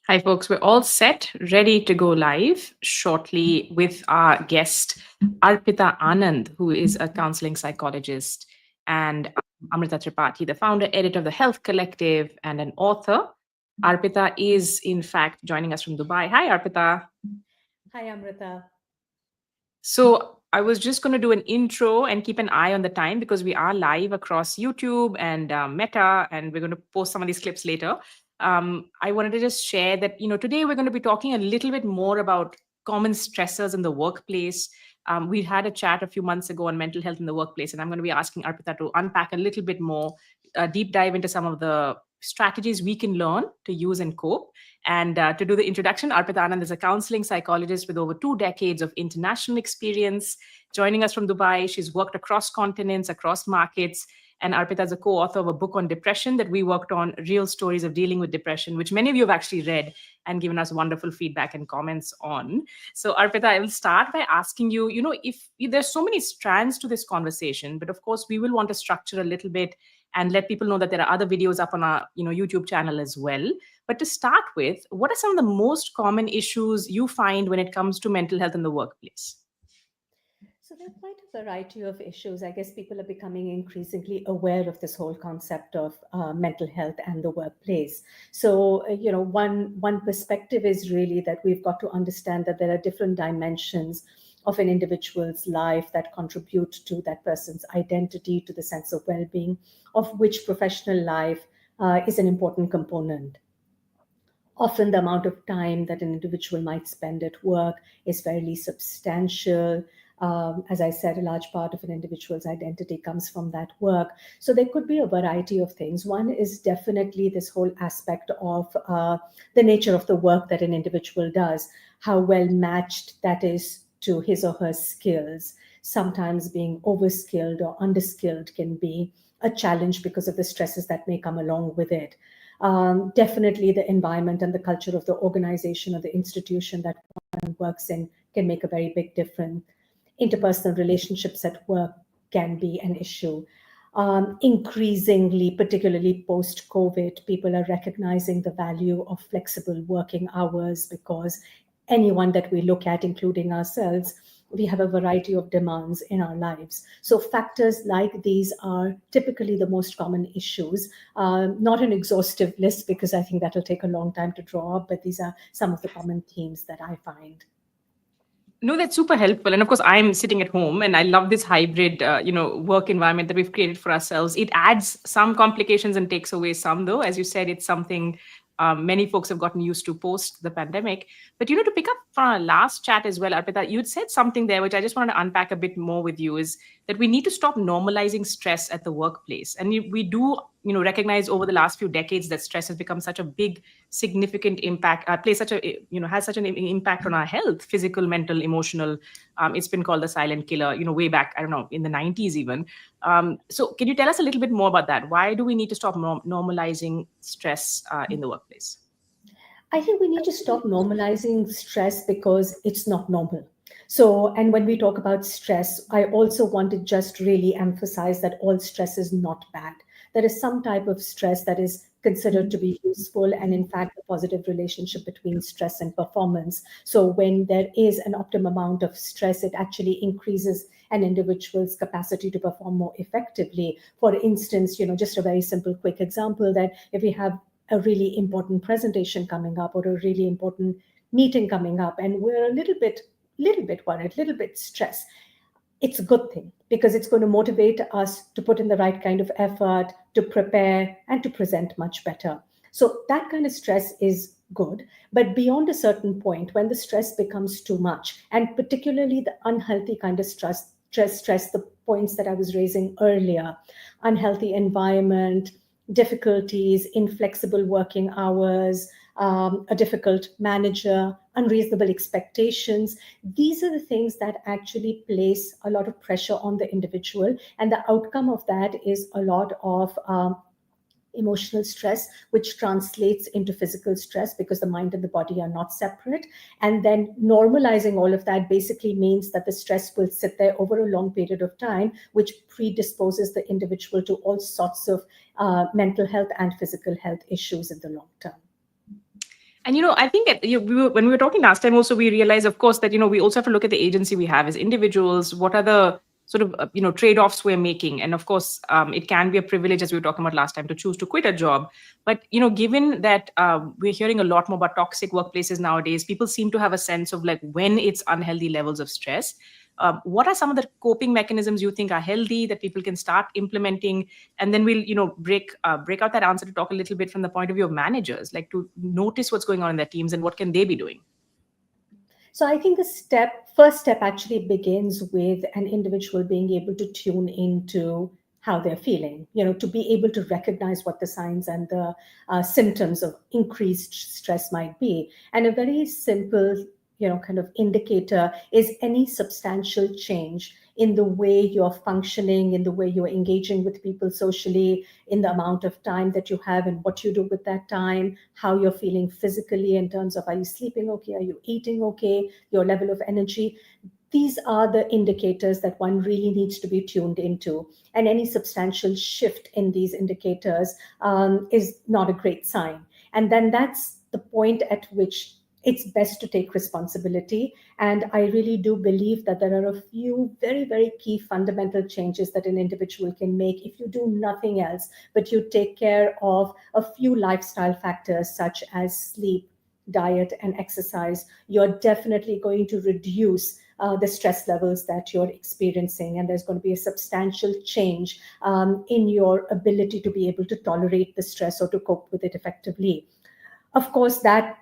Hi, folks. We're all set, ready to go live shortly with our guest, Arpita Anand, who is a counseling psychologist, and Amrita Tripathi, the founder, editor of the Health Collective, and an author. Arpita is, in fact, joining us from Dubai. Hi, Arpita. Hi, Amrita. So I was just going to do an intro and keep an eye on the time because we are live across YouTube and Meta, and we're going to post some of these clips later. I wanted to just share that, today we're going to be talking a little bit more about common stressors in the workplace. We had a chat a few months ago on mental health in the workplace, and I'm going to be asking Arpita to unpack a little bit more, deep dive into some of the strategies we can learn to use and cope. And to do the introduction, Arpita Anand is a counseling psychologist with over 2 decades of international experience. Joining us from Dubai, she's worked across continents, across markets. And Arpita is a co-author of a book on depression that we worked on, Real Stories of Dealing with Depression, which many of you have actually read and given us wonderful feedback and comments on. So Arpita, I will start by asking you, if there's so many strands to this conversation, but of course we will want to structure a little bit and let people know that there are other videos up on our YouTube channel as well. But to start with, what are some of the most common issues you find when it comes to mental health in the workplace? So, there are quite a variety of issues. I guess people are becoming increasingly aware of this whole concept of mental health and the workplace. So, one perspective is really that we've got to understand that there are different dimensions of an individual's life that contribute to that person's identity, to the sense of well being, of which professional life is an important component. Often, the amount of time that an individual might spend at work is fairly substantial. As I said, a large part of an individual's identity comes from that work. So there could be a variety of things. One is definitely this whole aspect of the nature of the work that an individual does, how well matched that is to his or her skills. Sometimes being overskilled or underskilled can be a challenge because of the stresses that may come along with it. Definitely, the environment and the culture of the organization or the institution that one works in can make a very big difference. Interpersonal relationships at work can be an issue. Increasingly, particularly post COVID, people are recognizing the value of flexible working hours because anyone that we look at, including ourselves, we have a variety of demands in our lives. So, factors like these are typically the most common issues. Not an exhaustive list because I think that'll take a long time to draw up, but these are some of the common themes that I find. No, that's super helpful. And of course, I'm sitting at home and I love this hybrid, work environment that we've created for ourselves. It adds some complications and takes away some, though. As you said, it's something many folks have gotten used to post the pandemic. But, to pick up from our last chat as well, Arpita, you'd said something there, which I just wanted to unpack a bit more with you, is that we need to stop normalizing stress at the workplace. And we do, recognize over the last few decades that stress has become such a big, significant impact, plays such a, has such an impact on our health, physical, mental, emotional. It's been called the silent killer, way back, I don't know, in the 90s even. So can you tell us a little bit more about that? Why do we need to stop normalizing stress in the workplace? I think we need to stop normalizing stress because it's not normal. So, and when we talk about stress, I also want to just really emphasize that all stress is not bad. There is some type of stress that is considered to be useful, and in fact, a positive relationship between stress and performance. So, when there is an optimum amount of stress, it actually increases an individual's capacity to perform more effectively. For instance, just a very simple, quick example that if we have a really important presentation coming up or a really important meeting coming up and we're a little bit worried, a little bit stressed, it's a good thing because it's going to motivate us to put in the right kind of effort, to prepare, and to present much better. So that kind of stress is good. But beyond a certain point, when the stress becomes too much, and particularly the unhealthy kind of stress, the points that I was raising earlier, unhealthy environment, difficulties, inflexible working hours, a difficult manager, unreasonable expectations. These are the things that actually place a lot of pressure on the individual. And the outcome of that is a lot of emotional stress, which translates into physical stress because the mind and the body are not separate. And then normalizing all of that basically means that the stress will sit there over a long period of time, which predisposes the individual to all sorts of mental health and physical health issues in the long term. And I think when we were talking last time, also we realized, of course, that we also have to look at the agency we have as individuals. What are the sort of trade-offs we're making? And of course, it can be a privilege, as we were talking about last time, to choose to quit a job. But given that we're hearing a lot more about toxic workplaces nowadays, people seem to have a sense of like when it's unhealthy levels of stress. What are some of the coping mechanisms you think are healthy that people can start implementing? And then we'll break out that answer to talk a little bit from the point of view of managers, like to notice what's going on in their teams and what can they be doing. So I think the first step actually begins with an individual being able to tune into how they're feeling, to be able to recognize what the signs and the symptoms of increased stress might be. And a very simple, kind of indicator is any substantial change in the way you're functioning, in the way you're engaging with people socially, in the amount of time that you have and what you do with that time, how you're feeling physically in terms of are you sleeping okay, are you eating okay, your level of energy. These are the indicators that one really needs to be tuned into. And any substantial shift in these indicators is not a great sign. And then that's the point at which it's best to take responsibility. And I really do believe that there are a few very, very key fundamental changes that an individual can make if you do nothing else, but you take care of a few lifestyle factors such as sleep, diet, and exercise. You're definitely going to reduce the stress levels that you're experiencing, and there's going to be a substantial change in your ability to be able to tolerate the stress or to cope with it effectively. Of course, that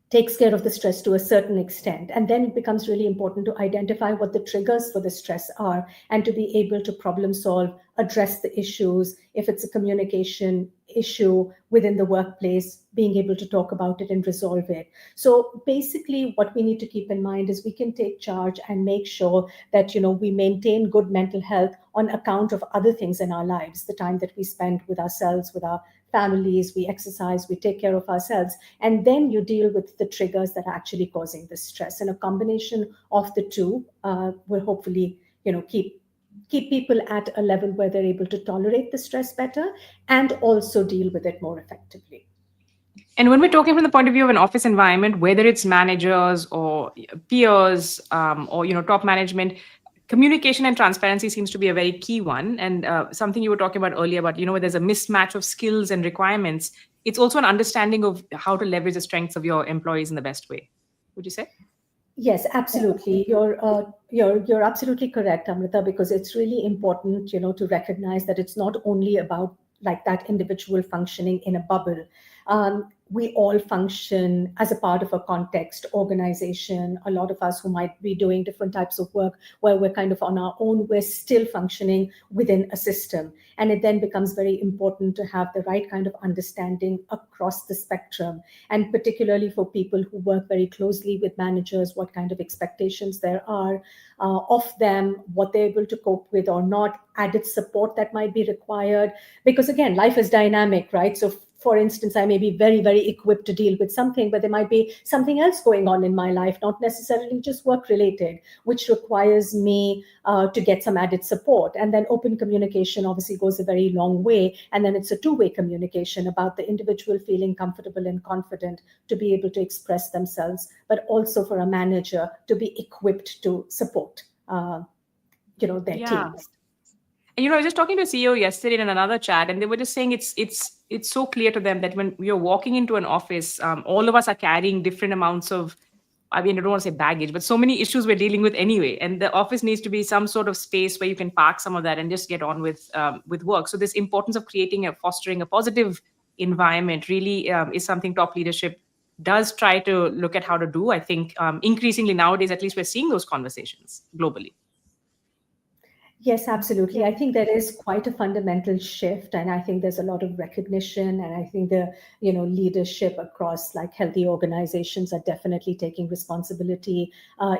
takes care of the stress to a certain extent. And then it becomes really important to identify what the triggers for the stress are and to be able to problem solve, address the issues. If it's a communication issue within the workplace, being able to talk about it and resolve it. So basically what we need to keep in mind is we can take charge and make sure that, we maintain good mental health on account of other things in our lives, the time that we spend with ourselves, with our families, we exercise, we take care of ourselves, and then you deal with the triggers that are actually causing the stress. And a combination of the two will hopefully, keep people at a level where they're able to tolerate the stress better and also deal with it more effectively. And when we're talking from the point of view of an office environment, whether it's managers or peers, or top management, communication and transparency seems to be a very key one. And something you were talking about earlier about where there's a mismatch of skills and requirements. It's also an understanding of how to leverage the strengths of your employees in the best way. Would you say? Yes, absolutely. You're absolutely correct, Amrita, because it's really important, to recognize that it's not only about like that individual functioning in a bubble. We all function as a part of a context, organization. A lot of us who might be doing different types of work where we're kind of on our own, we're still functioning within a system. And it then becomes very important to have the right kind of understanding across the spectrum. And particularly for people who work very closely with managers, what kind of expectations there are of them, what they're able to cope with or not, added support that might be required. Because again, life is dynamic, right? So for instance, I may be very, very equipped to deal with something, but there might be something else going on in my life, not necessarily just work related, which requires me to get some added support. And then open communication obviously goes a very long way. And then it's a two-way communication about the individual feeling comfortable and confident to be able to express themselves, but also for a manager to be equipped to support, their Yeah. teams. And I was just talking to a CEO yesterday in another chat, and they were just saying it's so clear to them that when you're walking into an office, all of us are carrying different amounts of, I mean, I don't want to say baggage, but so many issues we're dealing with anyway. And the office needs to be some sort of space where you can park some of that and just get on with work. So this importance of fostering a positive environment really is something top leadership does try to look at how to do. I think increasingly nowadays, at least we're seeing those conversations globally. Yes, absolutely. I think there is quite a fundamental shift, and I think there's a lot of recognition, and I think the leadership across like healthy organizations are definitely taking responsibility,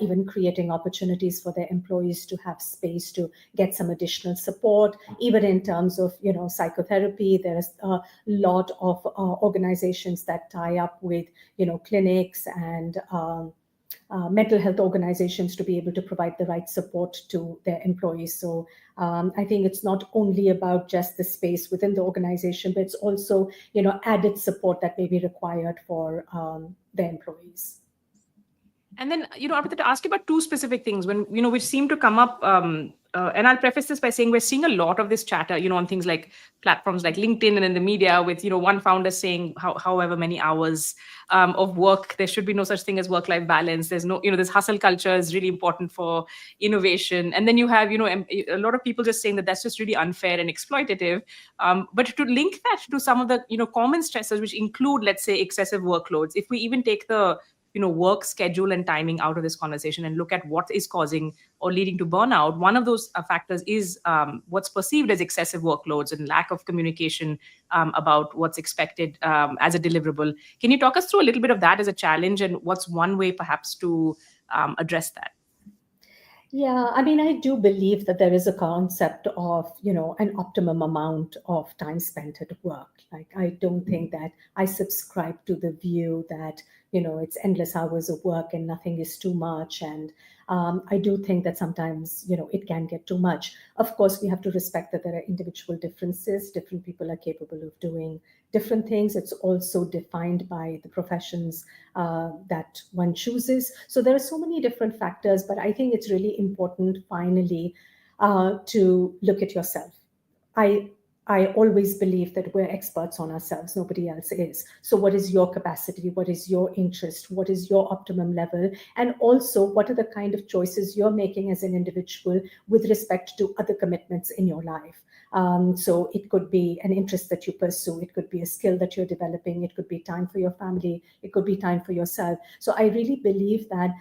even creating opportunities for their employees to have space to get some additional support, even in terms of psychotherapy. There's a lot of organizations that tie up with clinics and mental health organizations to be able to provide the right support to their employees. So I think it's not only about just the space within the organization, but it's also, added support that may be required for their employees. And then, Arpita, to ask you about two specific things when, which seem to come up. And I'll preface this by saying we're seeing a lot of this chatter, on things like platforms like LinkedIn and in the media with, one founder saying however many hours of work, there should be no such thing as work-life balance. There's no, this hustle culture is really important for innovation. And then you have, a lot of people just saying that that's just really unfair and exploitative. But to link that to some of the, common stressors, which include, let's say, excessive workloads, if we even take the work schedule and timing out of this conversation and look at what is causing or leading to burnout, one of those factors is what's perceived as excessive workloads and lack of communication about what's expected as a deliverable. Can you talk us through a little bit of that as a challenge, and what's one way perhaps to address that? Yeah, I mean, I do believe that there is a concept of, an optimum amount of time spent at work. Like, I don't think that I subscribe to the view that, it's endless hours of work and nothing is too much. And I do think that sometimes, it can get too much. Of course, we have to respect that there are individual differences. Different people are capable of doing different things. It's also defined by the professions that one chooses. So there are so many different factors, but I think it's really important finally to look at yourself. I I always believe that we're experts on ourselves. Nobody else is. So what is your capacity? What is your interest? What is your optimum level? And also, what are the kind of choices you're making as an individual with respect to other commitments in your life? So it could be an interest that you pursue. It could be a skill that you're developing. It could be time for your family. It could be time for yourself. So I really believe that,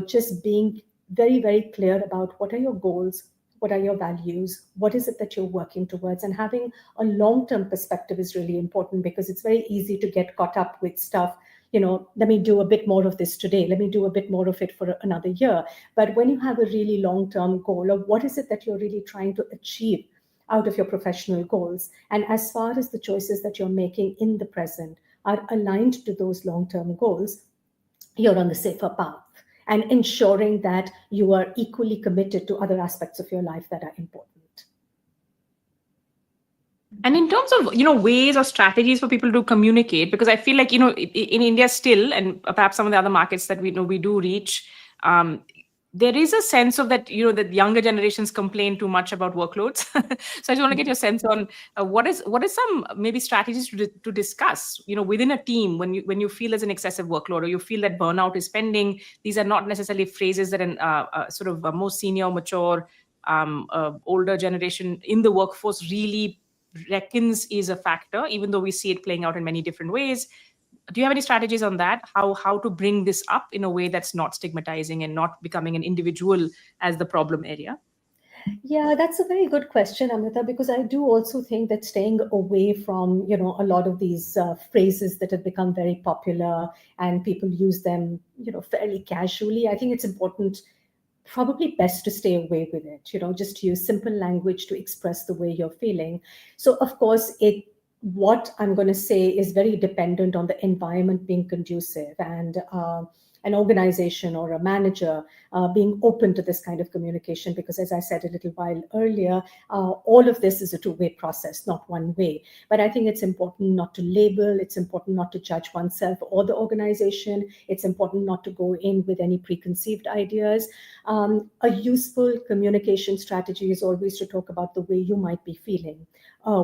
just being very, very clear about what are your goals, what are your values, what is it that you're working towards, and having a long-term perspective is really important, because it's very easy to get caught up with stuff. Let me do a bit more of this today, let me do a bit more of it for another year. But when you have a really long-term goal of what is it that you're really trying to achieve out of your professional goals, and as far as the choices that you're making in the present are aligned to those long-term goals, you're on the safer path, and ensuring that you are equally committed to other aspects of your life that are important. And in terms of, ways or strategies for people to communicate, because I feel like, in India still, and perhaps some of the other markets that we know we do reach, there is a sense of that, that younger generations complain too much about workloads. So I just want to get your sense on what is some maybe strategies to discuss, within a team when you feel there's an excessive workload, or you feel that burnout is pending. These are not necessarily phrases that an sort of a more senior, mature, older generation in the workforce really reckons is a factor, even though we see it playing out in many different ways. Do you have any strategies on that? How to bring this up in a way that's not stigmatizing and not becoming an individual as the problem area? Yeah, that's a very good question, Amrita, because I do also think that staying away from, a lot of these phrases that have become very popular and people use them, fairly casually. I think it's important, probably best to stay away with it, just use simple language to express the way you're feeling. So of course, what I'm going to say is very dependent on the environment being conducive, and an organization or a manager being open to this kind of communication, because as I said a little while earlier, all of this is a two-way process, not one way. But I think it's important not to label, it's important not to judge oneself or the organization, it's important not to go in with any preconceived ideas. A useful communication strategy is always to talk about the way you might be feeling,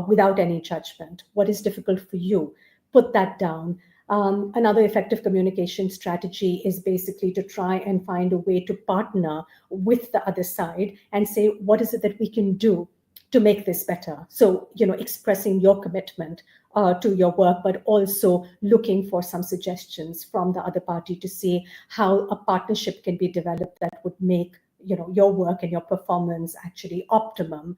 without any judgment. What is difficult for you? Put that down. Another effective communication strategy is basically to try and find a way to partner with the other side and say, what is it that we can do to make this better? So, expressing your commitment to your work, but also looking for some suggestions from the other party to see how a partnership can be developed that would make your work and your performance actually optimum,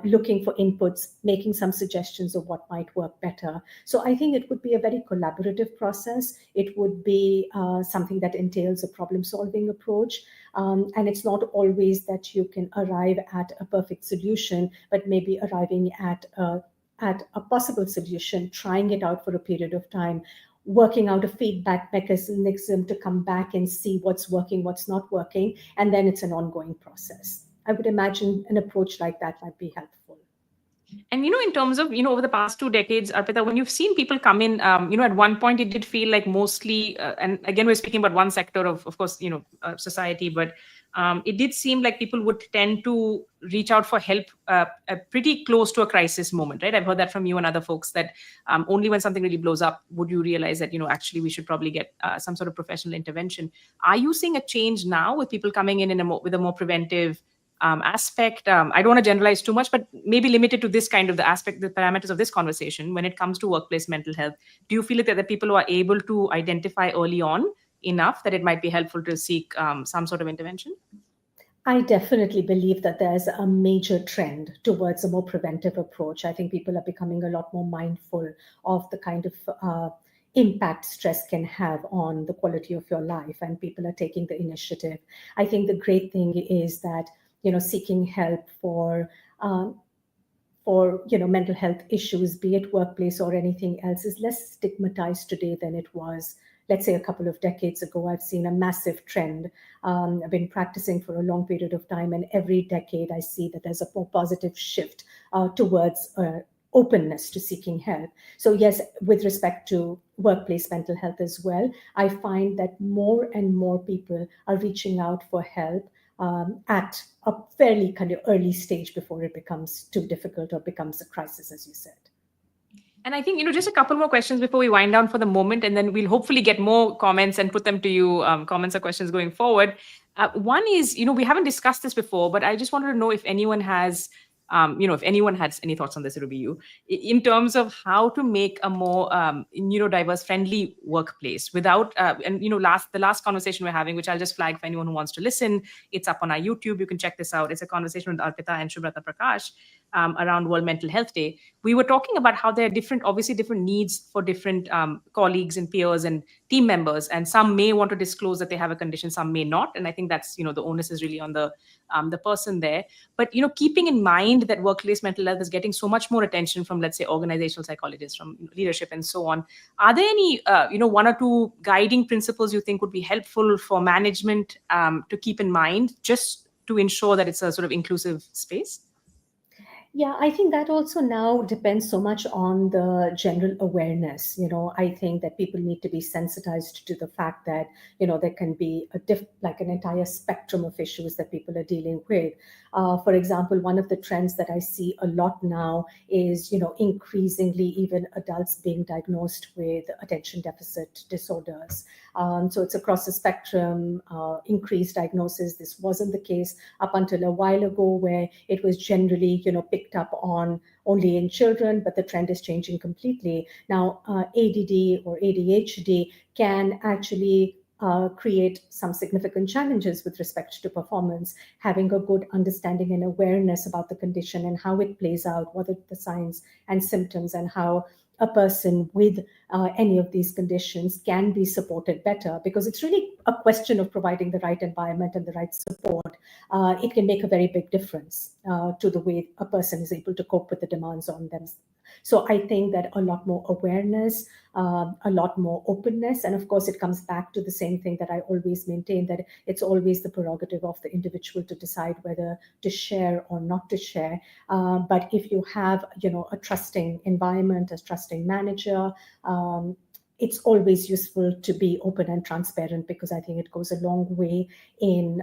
looking for inputs, making some suggestions of what might work better. So I think it would be a very collaborative process. It would be something that entails a problem-solving approach. And it's not always that you can arrive at a perfect solution, but maybe arriving at a possible solution, trying it out for a period of time, working out a feedback mechanism to come back and see what's working, what's not working, and then it's an ongoing process. I would imagine an approach like that might be helpful. And in terms of over the past 2 decades, Arpita, when you've seen people come in, at one point it did feel like mostly, and again we're speaking about one sector of course, society, but it did seem like people would tend to reach out for help pretty close to a crisis moment, right? I've heard that from you and other folks that only when something really blows up would you realize that actually we should probably get some sort of professional intervention. Are you seeing a change now with people coming in with a more preventive aspect? I don't want to generalize too much, but maybe limited to this kind of the aspect, the parameters of this conversation when it comes to workplace mental health. Do you feel that the people who are able to identify early on enough that it might be helpful to seek some sort of intervention? I definitely believe that there's a major trend towards a more preventive approach. I think people are becoming a lot more mindful of the kind of impact stress can have on the quality of your life, and people are taking the initiative. I think the great thing is that seeking help for mental health issues, be it workplace or anything else, is less stigmatized today than it was, let's say, a couple of decades ago. I've seen a massive trend. I've been practicing for a long period of time, and every decade I see that there's a more positive shift towards openness to seeking help. So yes, with respect to workplace mental health as well, I find that more and more people are reaching out for help at a fairly kind of early stage before it becomes too difficult or becomes a crisis, as you said. And I think, just a couple more questions before we wind down for the moment, and then we'll hopefully get more comments and put them to you, comments or questions going forward. One is, we haven't discussed this before, but I just wanted to know if anyone has, if anyone has any thoughts on this, it would be you, in terms of how to make a more neurodiverse friendly workplace without, and, the last conversation we're having, which I'll just flag for anyone who wants to listen, it's up on our YouTube. You can check this out. It's a conversation with Arpita and Shubrata Prakash around World Mental Health Day. We were talking about how there are obviously different needs for different colleagues and peers and team members, and some may want to disclose that they have a condition, some may not, and I think that's the onus is really on the person there. But keeping in mind that workplace mental health is getting so much more attention from, let's say, organizational psychologists, from leadership and so on, are there any one or two guiding principles you think would be helpful for management to keep in mind, just to ensure that it's a sort of inclusive space? Yeah, I think that also now depends so much on the general awareness. I think that people need to be sensitized to the fact that, there can be like an entire spectrum of issues that people are dealing with. For example, one of the trends that I see a lot now is, increasingly even adults being diagnosed with attention deficit disorders. So it's across the spectrum, increased diagnosis. This wasn't the case up until a while ago, where it was generally, picked up on only in children, but the trend is changing completely. Now, ADD or ADHD can actually create some significant challenges with respect to performance. Having a good understanding and awareness about the condition and how it plays out, what are the signs and symptoms, and how a person with any of these conditions can be supported better, because it's really a question of providing the right environment and the right support. It can make a very big difference to the way a person is able to cope with the demands on them. So I think that a lot more awareness, a lot more openness, and of course it comes back to the same thing that I always maintain, that it's always the prerogative of the individual to decide whether to share or not to share. But if you have, a trusting environment, a trusting manager, it's always useful to be open and transparent, because I think it goes a long way in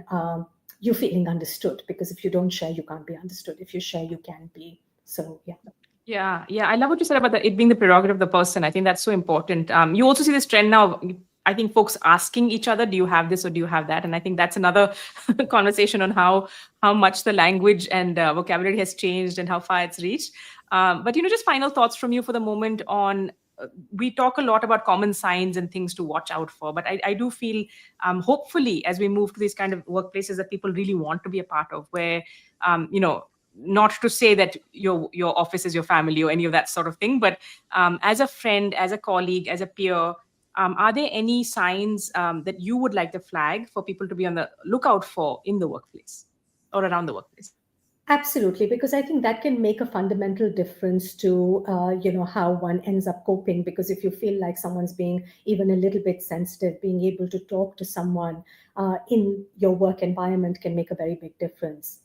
you feeling understood. Because if you don't share, you can't be understood. If you share, you can be. So, yeah. Yeah. I love what you said about it being the prerogative of the person. I think that's so important. You also see this trend now. I think folks asking each other, do you have this or do you have that? And I think that's another conversation on how much the language and vocabulary has changed and how far it's reached. But, just final thoughts from you for the moment on, we talk a lot about common signs and things to watch out for, but I do feel hopefully as we move to these kind of workplaces that people really want to be a part of, where, not to say that your office is your family or any of that sort of thing, but as a friend, as a colleague, as a peer, are there any signs that you would like to flag for people to be on the lookout for in the workplace or around the workplace? Absolutely, because I think that can make a fundamental difference to how one ends up coping. Because if you feel like someone's being even a little bit sensitive, being able to talk to someone in your work environment can make a very big difference.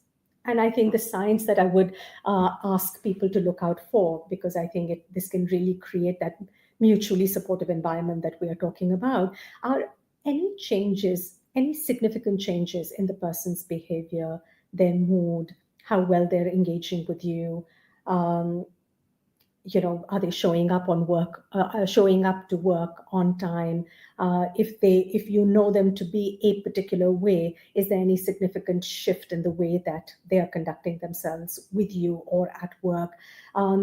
And I think the signs that I would ask people to look out for, because I think this can really create that mutually supportive environment that we are talking about, are any changes, any significant changes in the person's behavior, their mood, how well they're engaging with you. Um, are they showing up on work, showing up to work on time? If you know them to be a particular way, is there any significant shift in the way that they are conducting themselves with you or at work?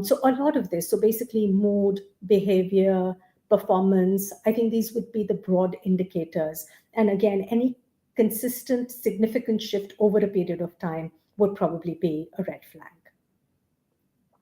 So a lot of this, so basically mood, behavior, performance, I think these would be the broad indicators. And again, any consistent, significant shift over a period of time would probably be a red flag.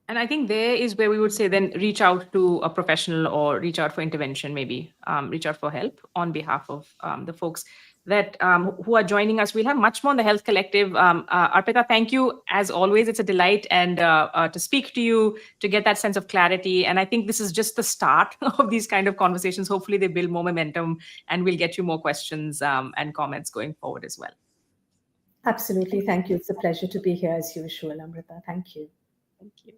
And I think there is where we would say then reach out to a professional or reach out for intervention, maybe reach out for help on behalf of the folks that who are joining us. We'll have much more on the Health Collective. Arpita, thank you as always. It's a delight and to speak to you, to get that sense of clarity. And I think this is just the start of these kind of conversations. Hopefully they build more momentum and we'll get you more questions and comments going forward as well. Absolutely. Thank you. It's a pleasure to be here as usual, Amrita. Thank you. Thank you.